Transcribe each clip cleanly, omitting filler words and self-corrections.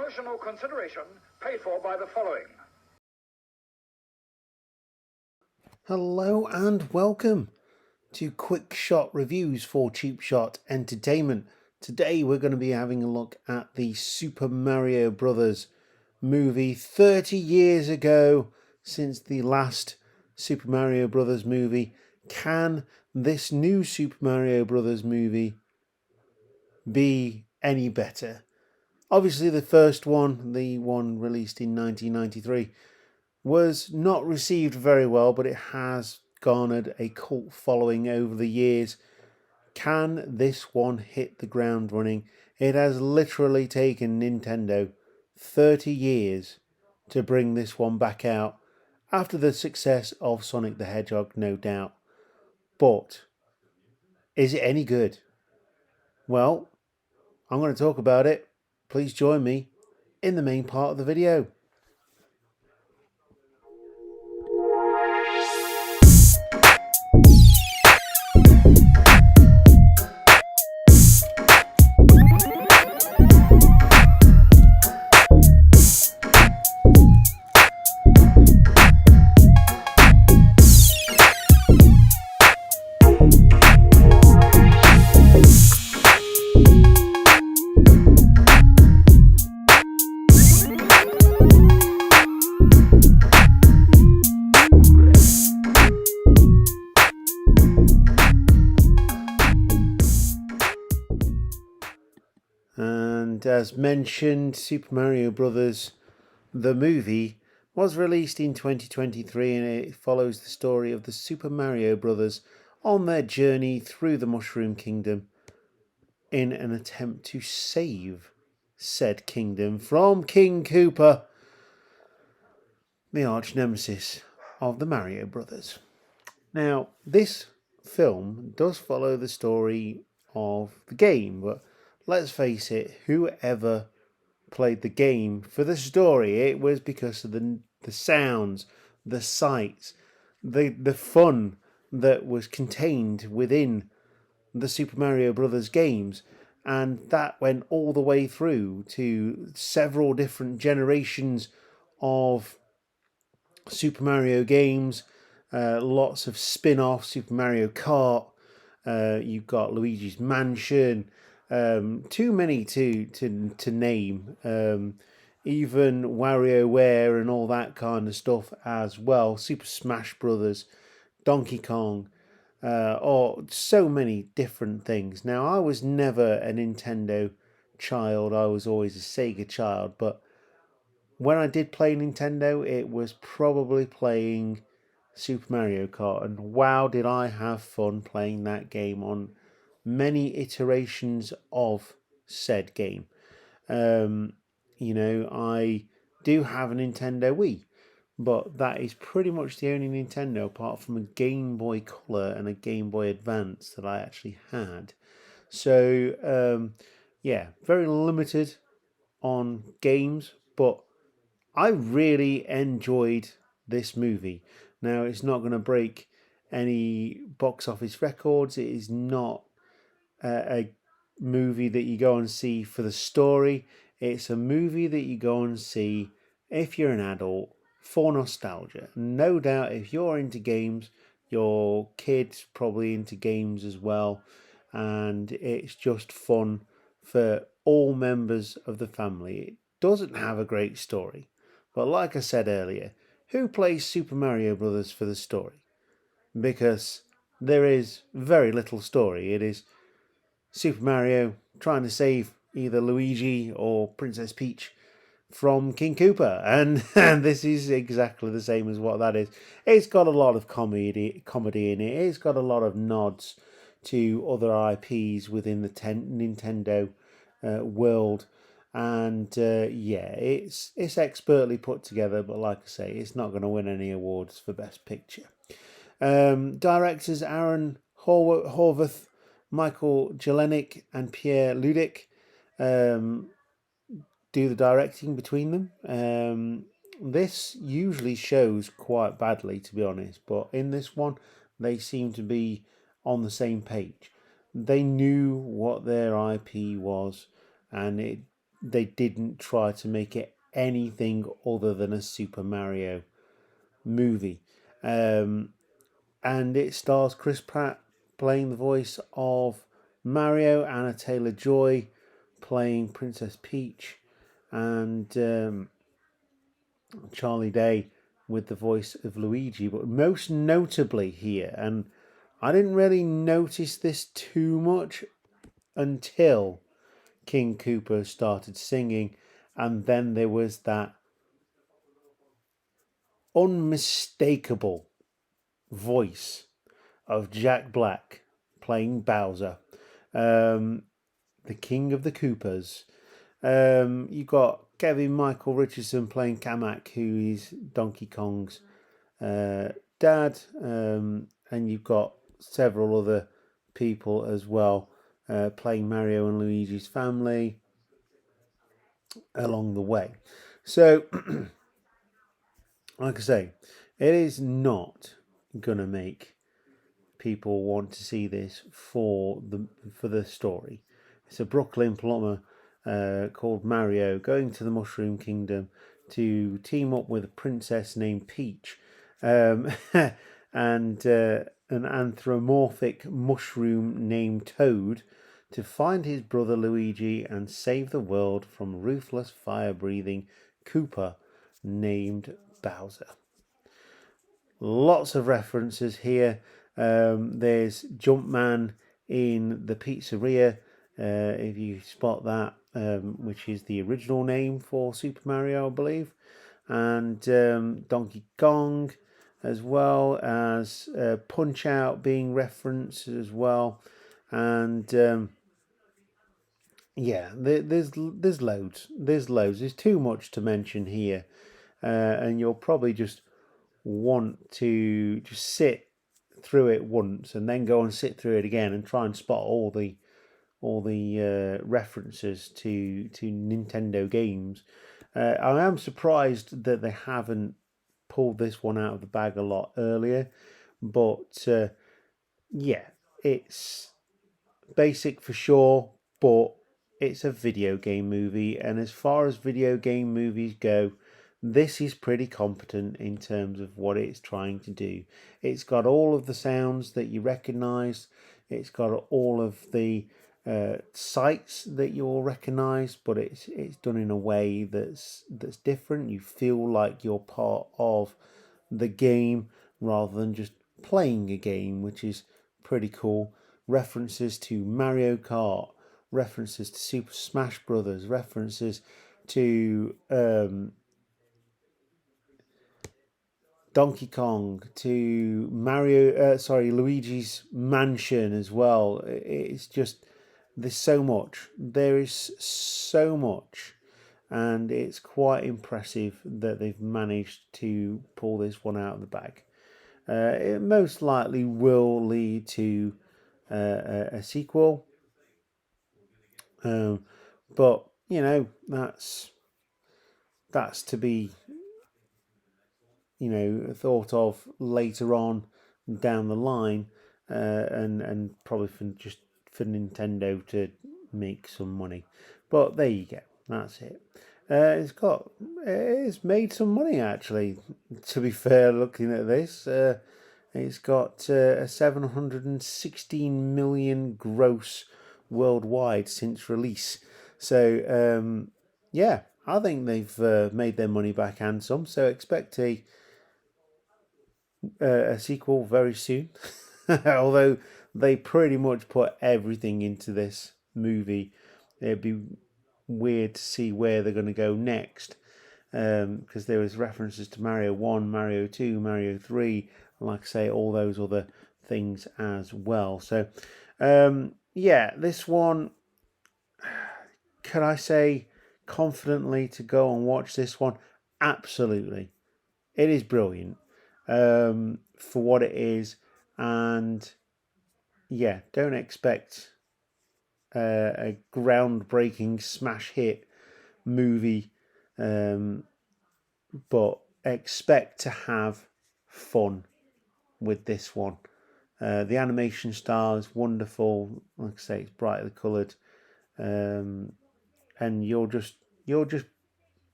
Promotional consideration paid for by the following. Hello and welcome to Quick Shot Reviews for Cheap Shot Entertainment. Today we're going to be having a look at the Super Mario Brothers movie 30 years ago since the last Super Mario Brothers movie. Can this new Super Mario Brothers movie be any better? Obviously the first one, the one released in 1993, was not received very well, but it has garnered a cult following over the years. Can this one hit the ground running? It has literally taken Nintendo 30 years to bring this one back out after the success of Sonic the Hedgehog, no doubt. But is it any good? Well, I'm going to talk about it. Please join me in the main part of the video. And as mentioned, Super Mario Brothers, the movie, was released in 2023, and it follows the story of the Super Mario Brothers on their journey through the Mushroom Kingdom in an attempt to save said kingdom from King Koopa, the arch nemesis of the Mario Brothers. Now, this film does follow the story of the game, but let's face it, whoever played the game for the story, it was because of the sounds, the sights, the fun that was contained within the Super Mario Brothers games, and that went all the way through to several different generations of Super Mario games. Lots of spin-offs, Super Mario Kart. You've got Luigi's Mansion. Too many to name. Even WarioWare and all that kind of stuff as well. Super Smash Brothers, Donkey Kong, or so many different things. Now, I was never a Nintendo child. I was always a Sega child, but when I did play Nintendo, it was probably playing Super Mario Kart, and wow, did I have fun playing that game on many iterations of said game. I do have a Nintendo Wii, but that is pretty much the only Nintendo apart from a Game Boy Color and a Game Boy Advance that I actually had. So, very limited on games, but I really enjoyed this movie. Now, it's not going to break any box office records. It is not a movie that you go and see for the story. It's a movie that you go and see if you're an adult for nostalgia. No doubt, if you're into games, your kid's probably into games as well, and it's just fun for all members of the family. It doesn't have a great story, but like I said earlier, who plays Super Mario Brothers for the story? Because there is very little story. It is Super Mario trying to save either Luigi or Princess Peach from King Koopa, and this is exactly the same as what that is. It's got a lot of comedy in it. It's got a lot of nods to other IPs within the Nintendo world, and it's expertly put together. But like I say, it's not going to win any awards for Best Picture. Directors Aaron Horvath, Michael Jelenic, and Pierre Ludic do the directing between them. This usually shows quite badly, to be honest, but in this one, they seem to be on the same page. They knew what their IP was, and it they didn't try to make it anything other than a Super Mario movie. And it stars Chris Pratt playing the voice of Mario, Anna Taylor-Joy playing Princess Peach, and Charlie Day with the voice of Luigi. But most notably here, and I didn't really notice this too much until King Koopa started singing, and then there was that unmistakable voice of Jack Black playing Bowser, the King of the Koopas. You got Kevin Michael Richardson playing Kamek, who is Donkey Kong's dad, and you've got several other people as well playing Mario and Luigi's family along the way. So, like I say, it is not gonna make people want to see this for the story. It's a Brooklyn plumber called Mario going to the Mushroom Kingdom to team up with a princess named Peach, and an anthropomorphic mushroom named Toad, to find his brother Luigi and save the world from ruthless fire-breathing Koopa named Bowser. Lots of references here. There's Jumpman in the pizzeria, if you spot that, which is the original name for Super Mario, I believe, and Donkey Kong, as well as Punch Out being referenced as well, and yeah, there's loads. There's too much to mention here, and you'll probably just want to just sit through it once and then go and sit through it again and try and spot all the references to Nintendo games. I am surprised that they haven't pulled this one out of the bag a lot earlier, but yeah, it's basic for sure, but it's a video game movie, and as far as video game movies go, this is pretty competent in terms of what it's trying to do. It's got all of the sounds that you recognise. It's got all of the sights that you'll recognise, but it's done in a way that's different. You feel like you're part of the game rather than just playing a game, which is pretty cool. References to Mario Kart, references to Super Smash Brothers, references to Donkey Kong, to Luigi's Mansion as well. It's just, there's so much. There is so much, and it's quite impressive that they've managed to pull this one out of the bag. It most likely will lead to a sequel, but you know, that's to be thought of later on down the line, and probably for Nintendo to make some money. But there you go, that's it. It's made some money actually. To be fair, looking at this, it's got a 716 million gross worldwide since release. So yeah, I think they've made their money back and some. So expect a sequel very soon. Although they pretty much put everything into this movie, it'd be weird to see where they're going to go next, because there was references to Mario 1, Mario 2, Mario 3, and like I say, all those other things as well. So yeah, this one, could I say confidently to go and watch this one? Absolutely. It is brilliant for what it is, and yeah, don't expect a groundbreaking smash hit movie, but expect to have fun with this one. The animation style is wonderful. Like I say, it's brightly coloured, and and you'll just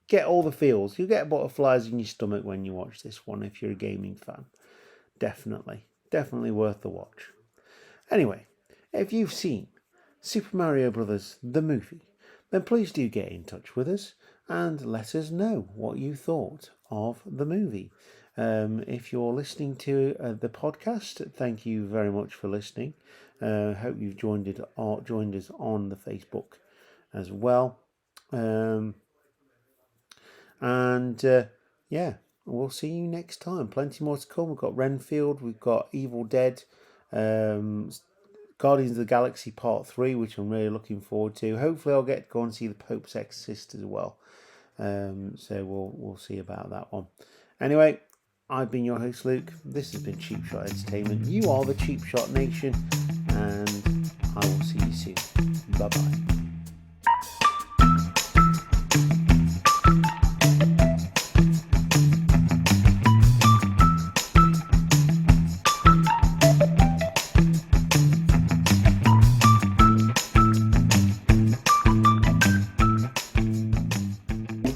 get all the feels. You'll get butterflies in your stomach when you watch this one if you're a gaming fan. Definitely worth the watch. Anyway, if you've seen Super Mario Brothers the movie, then please do get in touch with us and let us know what you thought of the movie. If you're listening to the podcast, thank you very much for listening. Hope you've joined us on the Facebook as well. Yeah, we'll see you next time. Plenty more to come. We've got Renfield, we've got Evil Dead, Guardians of the Galaxy Part 3, which I'm really looking forward to. Hopefully I'll get to go and see The Pope's Exorcist as well. So we'll see about that one. Anyway, I've been your host, Luke. This has been Cheap Shot Entertainment. You are the Cheap Shot Nation, and I will see you soon. Bye-bye.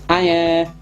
Hiya.